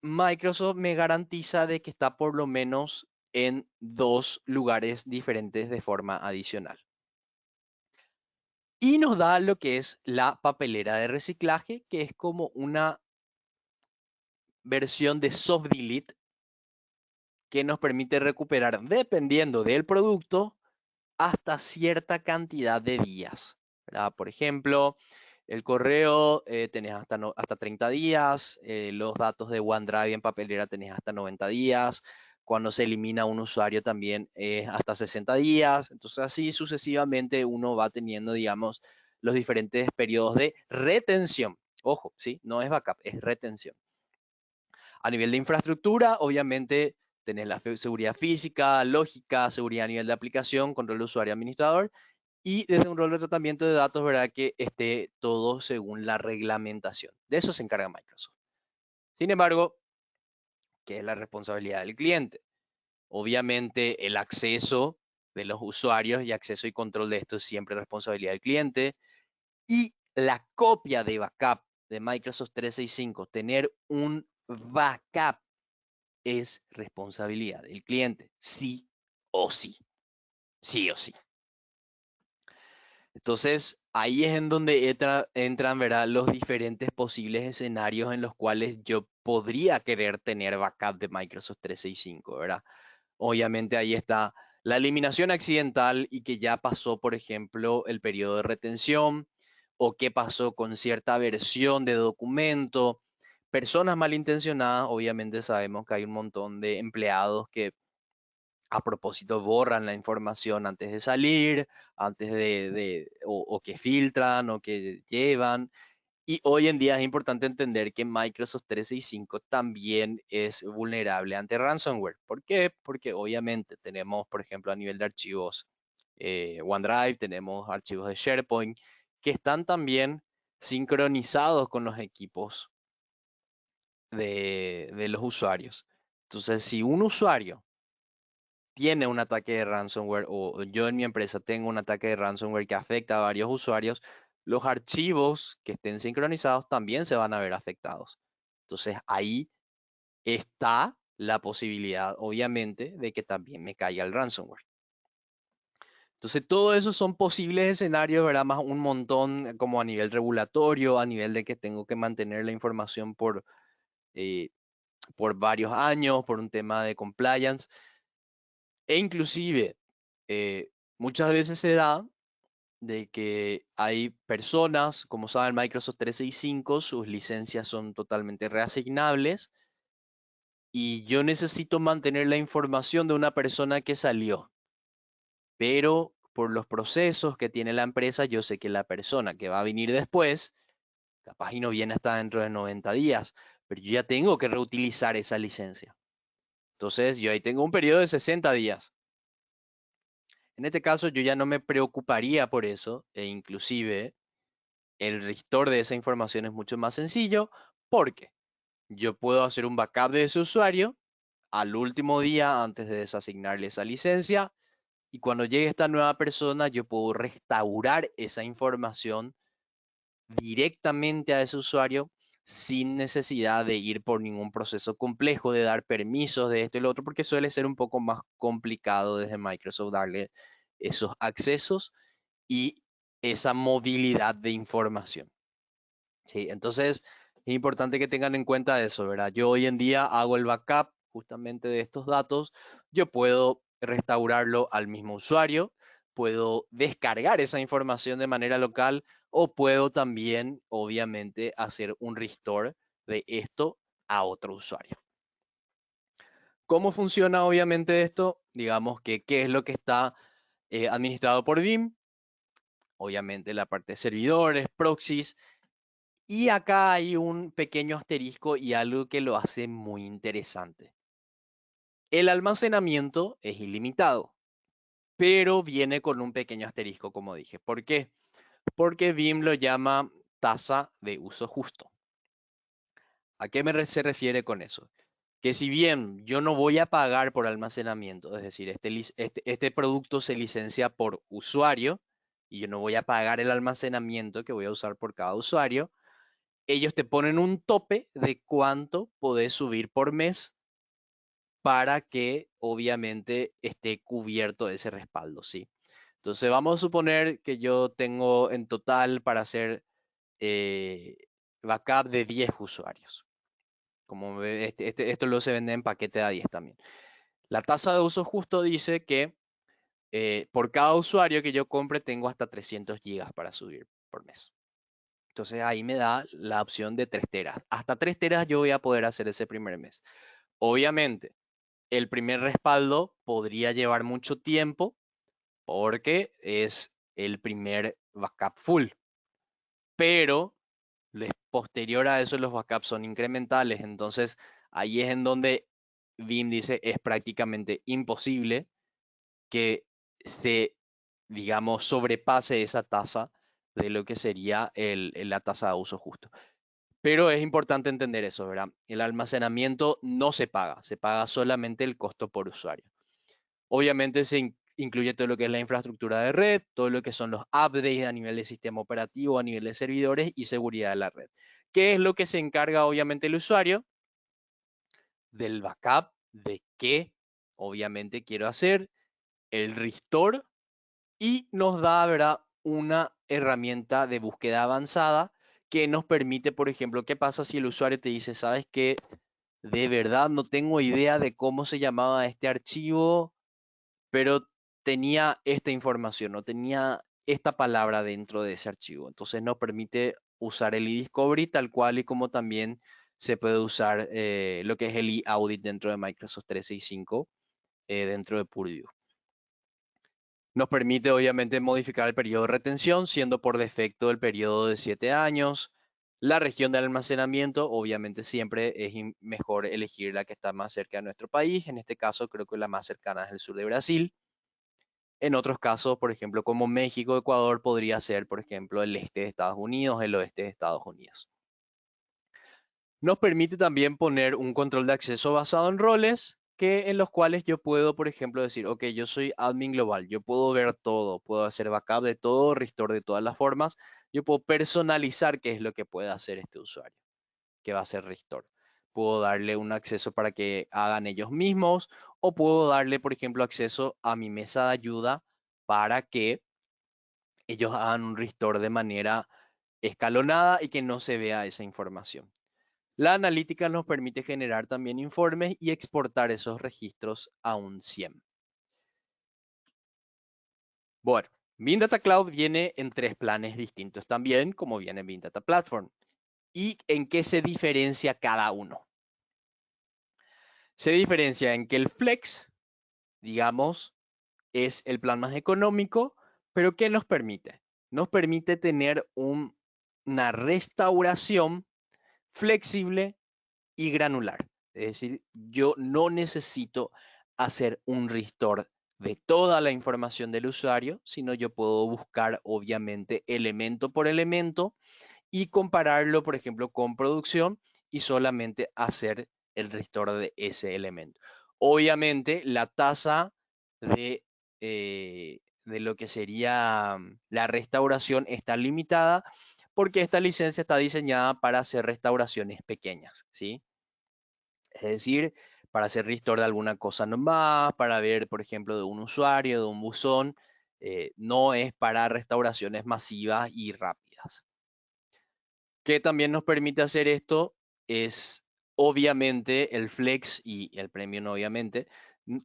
Microsoft me garantiza de que está por lo menos en dos lugares diferentes de forma adicional. Y nos da lo que es la papelera de reciclaje, que es como una versión de soft delete que nos permite recuperar, dependiendo del producto, hasta cierta cantidad de días, ¿verdad? Por ejemplo, el correo tenés hasta 30 días, los datos de OneDrive en papelera tenés hasta 90 días, cuando se elimina un usuario también hasta 60 días, entonces así sucesivamente uno va teniendo, digamos, los diferentes periodos de retención. Ojo, ¿sí? No es backup, es retención. A nivel de infraestructura, obviamente tenés la seguridad física, lógica, seguridad a nivel de aplicación, control de usuario administrador y desde un rol de tratamiento de datos, ¿verdad? Que esté todo según la reglamentación. De eso se encarga Microsoft. Sin embargo, ¿qué es la responsabilidad del cliente? Obviamente el acceso de los usuarios y acceso y control de esto es siempre responsabilidad del cliente. Y la copia de backup de Microsoft 365, tener un backup es responsabilidad del cliente, sí o sí, sí o sí. Entonces, ahí es en donde entran, ¿verdad? Los diferentes posibles escenarios en los cuales yo podría querer tener backup de Microsoft 365, ¿verdad? Obviamente ahí está la eliminación accidental y que ya pasó, por ejemplo, el periodo de retención o qué pasó con cierta versión de documento. Personas malintencionadas, obviamente sabemos que hay un montón de empleados que a propósito borran la información antes de salir, antes o que filtran o que llevan. Y hoy en día es importante entender que Microsoft 365 también es vulnerable ante ransomware. ¿Por qué? Porque obviamente tenemos, por ejemplo, a nivel de archivos OneDrive, tenemos archivos de SharePoint que están también sincronizados con los equipos de los usuarios. Entonces, si un usuario tiene un ataque de ransomware o yo en mi empresa tengo un ataque de ransomware que afecta a varios usuarios, los archivos que estén sincronizados también se van a ver afectados. Entonces ahí está la posibilidad, obviamente, de que también me caiga el ransomware. Entonces todo eso son posibles escenarios, ¿verdad? Más un montón como a nivel regulatorio, a nivel de que tengo que mantener la información eh, por varios años, por un tema de compliance. E inclusive, muchas veces se da de que hay personas, como saben, Microsoft 365, sus licencias son totalmente reasignables y yo necesito mantener la información de una persona que salió, pero por los procesos que tiene la empresa, yo sé que la persona que va a venir después, capaz y no viene hasta dentro de 90 días, pero yo ya tengo que reutilizar esa licencia. Entonces, yo ahí tengo un periodo de 60 días. En este caso, yo ya no me preocuparía por eso e inclusive el restore de esa información es mucho más sencillo porque yo puedo hacer un backup de ese usuario al último día antes de desasignarle esa licencia y cuando llegue esta nueva persona yo puedo restaurar esa información directamente a ese usuario sin necesidad de ir por ningún proceso complejo de dar permisos de esto y lo otro porque suele ser un poco más complicado desde Microsoft darle esos accesos y esa movilidad de información. Sí, entonces es importante que tengan en cuenta eso, ¿verdad? Yo hoy en día hago el backup justamente de estos datos. Yo puedo restaurarlo al mismo usuario, puedo descargar esa información de manera local o puedo también, obviamente, hacer un restore de esto a otro usuario. ¿Cómo funciona, obviamente, esto? Digamos que qué es lo que está administrado por Veeam. Obviamente la parte de servidores, proxies. Y acá hay un pequeño asterisco y algo que lo hace muy interesante. El almacenamiento es ilimitado, pero viene con un pequeño asterisco, como dije. ¿Por qué? Porque Veeam lo llama tasa de uso justo. ¿A qué se refiere con eso? Que si bien yo no voy a pagar por almacenamiento, es decir, este producto se licencia por usuario y yo no voy a pagar el almacenamiento que voy a usar por cada usuario, ellos te ponen un tope de cuánto podés subir por mes para que obviamente esté cubierto ese respaldo, ¿sí? Entonces vamos a suponer que yo tengo en total para hacer eh, backup de 10 usuarios. Como esto lo se vende en paquete de a 10 también. La tasa de uso justo dice que por cada usuario que yo compre tengo hasta 300 gigas para subir por mes. Entonces ahí me da la opción de 3 teras. Hasta 3 teras yo voy a poder hacer ese primer mes. Obviamente, el primer respaldo podría llevar mucho tiempo porque es el primer backup full. Pero posterior a eso los backups son incrementales. Entonces Ahí es en donde Vim dice es prácticamente imposible que se, digamos, sobrepase esa tasa de lo que sería la tasa de uso justo. Pero es importante entender eso, ¿verdad? El almacenamiento no se paga solamente el costo por usuario. Obviamente incluye todo lo que es la infraestructura de red, todo lo que son los updates a nivel de sistema operativo, a nivel de servidores y seguridad de la red. ¿Qué es lo que se encarga obviamente el usuario? Del backup, de qué obviamente quiero hacer, el restore y nos da, ¿verdad?, una herramienta de búsqueda avanzada que nos permite, por ejemplo, ¿qué pasa si el usuario te dice, sabes que de verdad no tengo idea de cómo se llamaba este archivo, pero tenía esta información, no tenía esta palabra dentro de ese archivo? Entonces nos permite usar el eDiscovery tal cual y como también se puede usar lo que es el eAudit dentro de Microsoft 365 dentro de Purview. Nos permite obviamente modificar el periodo de retención, siendo por defecto el periodo de 7 años. La región de almacenamiento, obviamente siempre es mejor elegir la que está más cerca de nuestro país. En este caso creo que la más cercana es el sur de Brasil. En otros casos, por ejemplo, como México, Ecuador, podría ser, por ejemplo, el este de Estados Unidos, el oeste de Estados Unidos. Nos permite también poner un control de acceso basado en roles, en los cuales yo puedo, por ejemplo, decir, ok, yo soy admin global, yo puedo ver todo, puedo hacer backup de todo, restore de todas las formas, yo puedo personalizar qué es lo que puede hacer este usuario, que va a hacer restore. Puedo darle un acceso para que hagan ellos mismos o puedo darle, por ejemplo, acceso a mi mesa de ayuda para que ellos hagan un restore de manera escalonada y que no se vea esa información. La analítica nos permite generar también informes y exportar esos registros a un SIEM. Bueno, Big Data Cloud viene en 3 planes distintos también, como viene Big Data Platform. ¿Y en qué se diferencia cada uno? Se diferencia en que el Flex, digamos, es el plan más económico, pero ¿qué nos permite? Nos permite tener una restauración flexible y granular. Es decir, yo no necesito hacer un restore de toda la información del usuario, sino yo puedo buscar obviamente elemento por elemento y compararlo, por ejemplo, con producción y solamente hacer el restore de ese elemento. Obviamente, la tasa de lo que sería la restauración está limitada porque esta licencia está diseñada para hacer restauraciones pequeñas, ¿sí? Es decir, para hacer restore de alguna cosa nomás, para ver, por ejemplo, de un usuario, de un buzón, no es para restauraciones masivas y rápidas. ¿Qué también nos permite hacer esto? Es obviamente el Flex y el Premium, obviamente,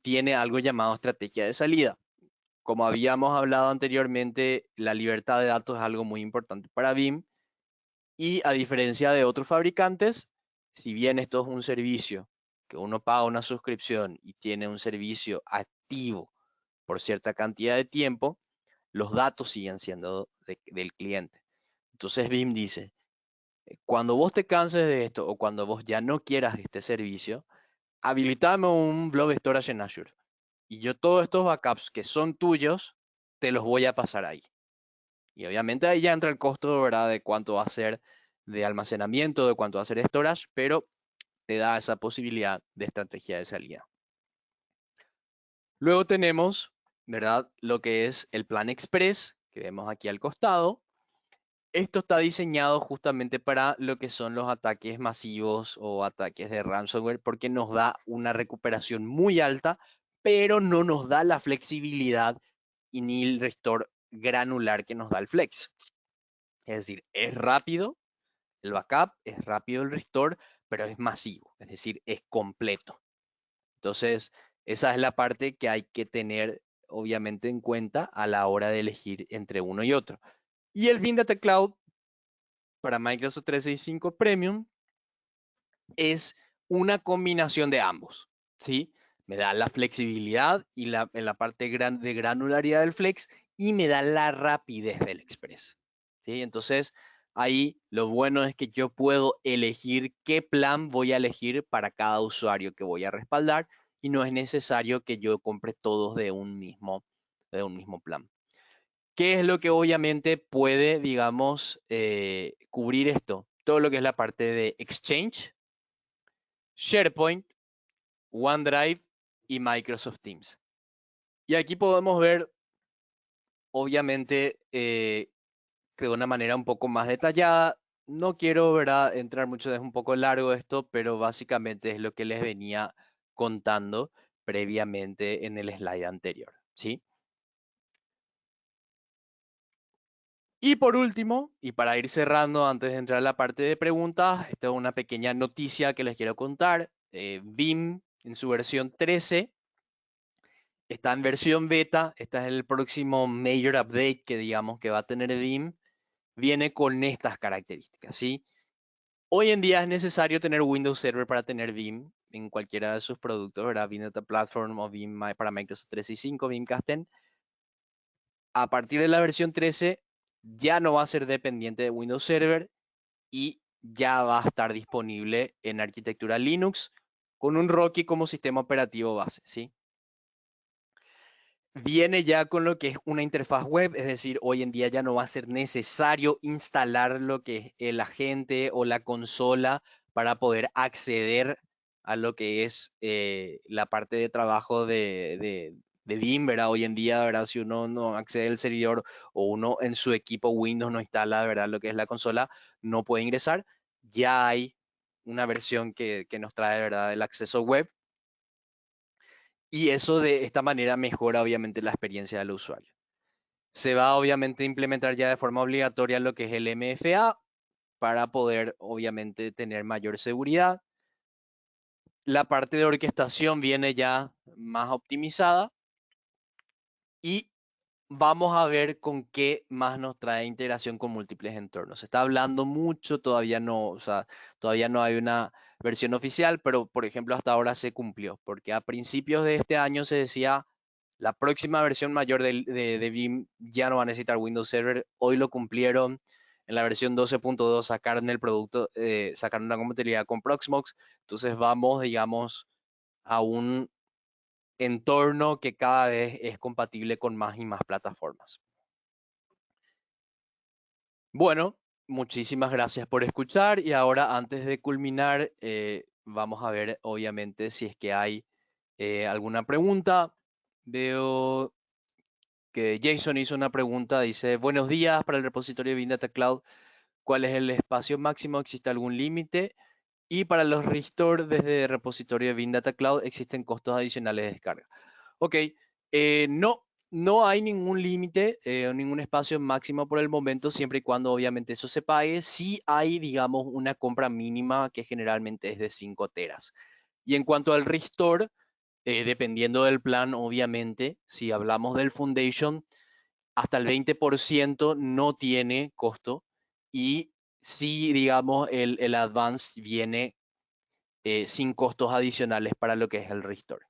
tiene algo llamado estrategia de salida. Como habíamos hablado anteriormente, la libertad de datos es algo muy importante para BIM y a diferencia de otros fabricantes, si bien esto es un servicio que uno paga una suscripción y tiene un servicio activo por cierta cantidad de tiempo, los datos siguen siendo del cliente. Entonces BIM dice, cuando vos te canses de esto o cuando vos ya no quieras este servicio, habilitame un blob storage en Azure. Y yo todos estos backups que son tuyos, te los voy a pasar ahí. Y obviamente ahí ya entra el costo, ¿verdad? De cuánto va a ser de almacenamiento, de cuánto va a ser de storage, pero te da esa posibilidad de estrategia de salida. Luego tenemos, ¿verdad? Lo que es el plan Express, que vemos aquí al costado. Esto está diseñado justamente para lo que son los ataques masivos o ataques de ransomware, porque nos da una recuperación muy alta, pero no nos da la flexibilidad y ni el restore granular que nos da el Flex. Es decir, es rápido el backup, es rápido el restore, pero es masivo, es decir, es completo. Entonces, esa es la parte que hay que tener obviamente en cuenta a la hora de elegir entre uno y otro. Y el Big Data Cloud para Microsoft 365 Premium es una combinación de ambos, ¿sí? Me da la flexibilidad y en la parte de granularidad del Flex y me da la rapidez del Express, ¿sí? Entonces, Ahí lo bueno es que yo puedo elegir qué plan voy a elegir para cada usuario que voy a respaldar y no es necesario que yo compre todos de un mismo plan. ¿Qué es lo que obviamente puede, digamos, cubrir esto? Todo lo que es la parte de Exchange, SharePoint, OneDrive y Microsoft Teams. Y aquí podemos ver, obviamente, de una manera un poco más detallada. No quiero, ¿verdad?, entrar mucho, es un poco largo esto, pero básicamente es lo que les venía contando previamente en el slide anterior, ¿sí? Y por último, y para ir cerrando antes de entrar a la parte de preguntas, esta es una pequeña noticia que les quiero contar. Vim en su versión 13 está en versión beta. Este es el próximo major update que digamos que va a tener Vim. Viene con estas características, ¿sí? Hoy en día es necesario tener Windows Server para tener Vim en cualquiera de sus productos, ¿verdad? Vim Data Platform o Vim para Microsoft 365, Vimcast 10. A partir de la versión 13 ya no va a ser dependiente de Windows Server y ya va a estar disponible en arquitectura Linux con un Rocky como sistema operativo base, ¿sí? Viene ya con lo que es una interfaz web, es decir, hoy en día ya no va a ser necesario instalar lo que es el agente o la consola para poder acceder a lo que es la parte de trabajo de Vim, ¿verdad? Hoy en día, ¿verdad? Si uno no accede al servidor o uno en su equipo Windows no instala, ¿verdad?, lo que es la consola, no puede ingresar. Ya hay una versión que nos trae, ¿verdad?, el acceso web y eso de esta manera mejora obviamente la experiencia del usuario. Se va obviamente a implementar ya de forma obligatoria lo que es el MFA para poder obviamente tener mayor seguridad. La parte de orquestación viene ya más optimizada y vamos a ver con qué más nos trae integración con múltiples entornos. Se está hablando mucho, todavía no, o sea, todavía no hay una versión oficial, pero por ejemplo hasta ahora se cumplió, porque a principios de este año se decía la próxima versión mayor de Vim ya no va a necesitar Windows Server. Hoy lo cumplieron. En la versión 12.2 sacaron el producto, sacaron una compatibilidad con Proxmox. Entonces vamos, digamos, a un entorno que cada vez es compatible con más y más plataformas. Bueno, muchísimas gracias por escuchar y ahora antes de culminar, vamos a ver obviamente si es que hay alguna pregunta. Veo que Jason hizo una pregunta, dice, buenos días para el repositorio de Big Data Cloud, ¿cuál es el espacio máximo? ¿Existe algún límite? Y para los restore desde el repositorio de Big Data Cloud, ¿existen costos adicionales de descarga? Ok, no, no hay ningún límite, ningún espacio máximo por el momento, siempre y cuando obviamente eso se pague. Sí hay, digamos, una compra mínima que generalmente es de 5 teras. Y en cuanto al restore, dependiendo del plan, obviamente, si hablamos del Foundation, hasta el 20% no tiene costo y si, digamos, el Advance viene sin costos adicionales para lo que es el Restore.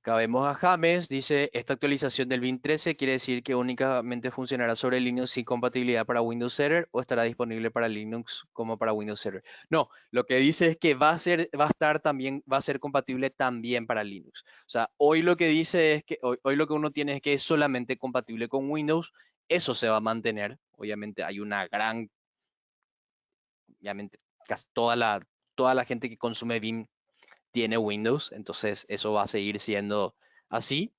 Acá vemos a James, dice, esta actualización del Vim 13 quiere decir que únicamente funcionará sobre Linux sin compatibilidad para Windows Server o estará disponible para Linux como para Windows Server. No, lo que dice es que va a estar también, va a ser compatible también para Linux. O sea, hoy lo que dice es que, hoy lo que uno tiene es que es solamente compatible con Windows, eso se va a mantener. Obviamente hay una gran, obviamente casi toda la gente que consume Vim tiene Windows, entonces eso va a seguir siendo así,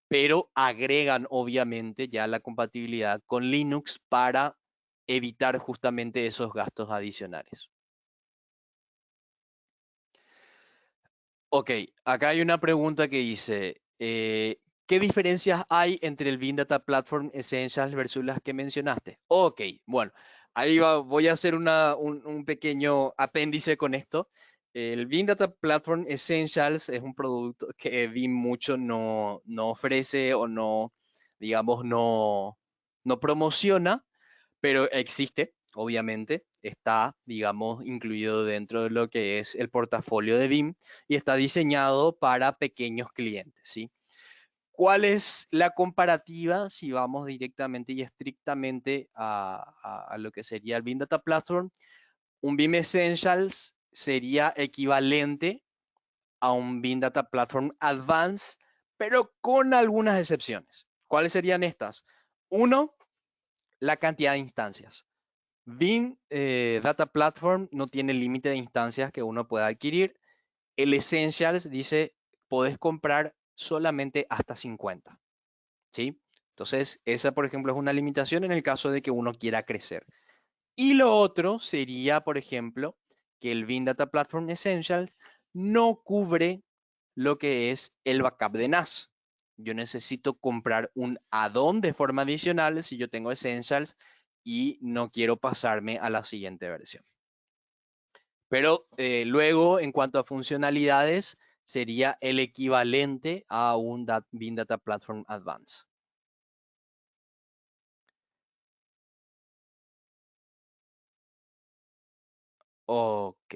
pero agregan obviamente ya la compatibilidad con Linux para evitar justamente esos gastos adicionales. Ok, acá hay una pregunta que dice, ¿qué diferencias hay entre el Big Data Platform Essentials versus las que mencionaste? Ok, bueno, ahí voy a hacer un pequeño apéndice con esto. El Big Data Platform Essentials es un producto que Vim mucho no ofrece o no, digamos, no promociona, pero existe, obviamente, está, digamos, incluido dentro de lo que es el portafolio de BIM y está diseñado para pequeños clientes, ¿sí? ¿Cuál es la comparativa si vamos directamente y estrictamente a lo que sería el BIM Data Platform? Un BIM Essentials sería equivalente a un BIM Data Platform Advanced, pero con algunas excepciones. ¿Cuáles serían estas? Uno, la cantidad de instancias. BIM Data Platform no tiene límite de instancias que uno pueda adquirir. El Essentials dice, podés comprar solamente hasta 50. ¿Sí? Entonces, esa, por ejemplo, es una limitación en el caso de que uno quiera crecer. Y lo otro sería, por ejemplo, que el BIM Data Platform Essentials no cubre lo que es el backup de NAS. Yo necesito comprar un add-on de forma adicional si yo tengo Essentials y no quiero pasarme a la siguiente versión. Pero luego, en cuanto a funcionalidades, sería el equivalente a un BIM Data Platform Advanced. Ok.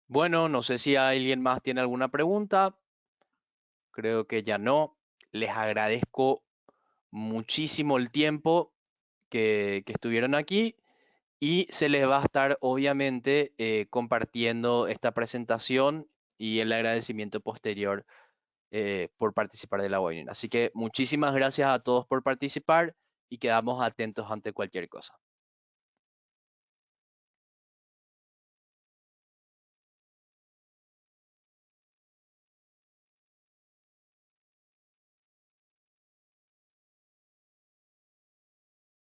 Bueno, no sé si alguien más tiene alguna pregunta. Creo que ya no. Les agradezco muchísimo el tiempo que estuvieron aquí y se les va a estar obviamente compartiendo esta presentación y el agradecimiento posterior por participar de la webinar. Así que muchísimas gracias a todos por participar y quedamos atentos ante cualquier cosa.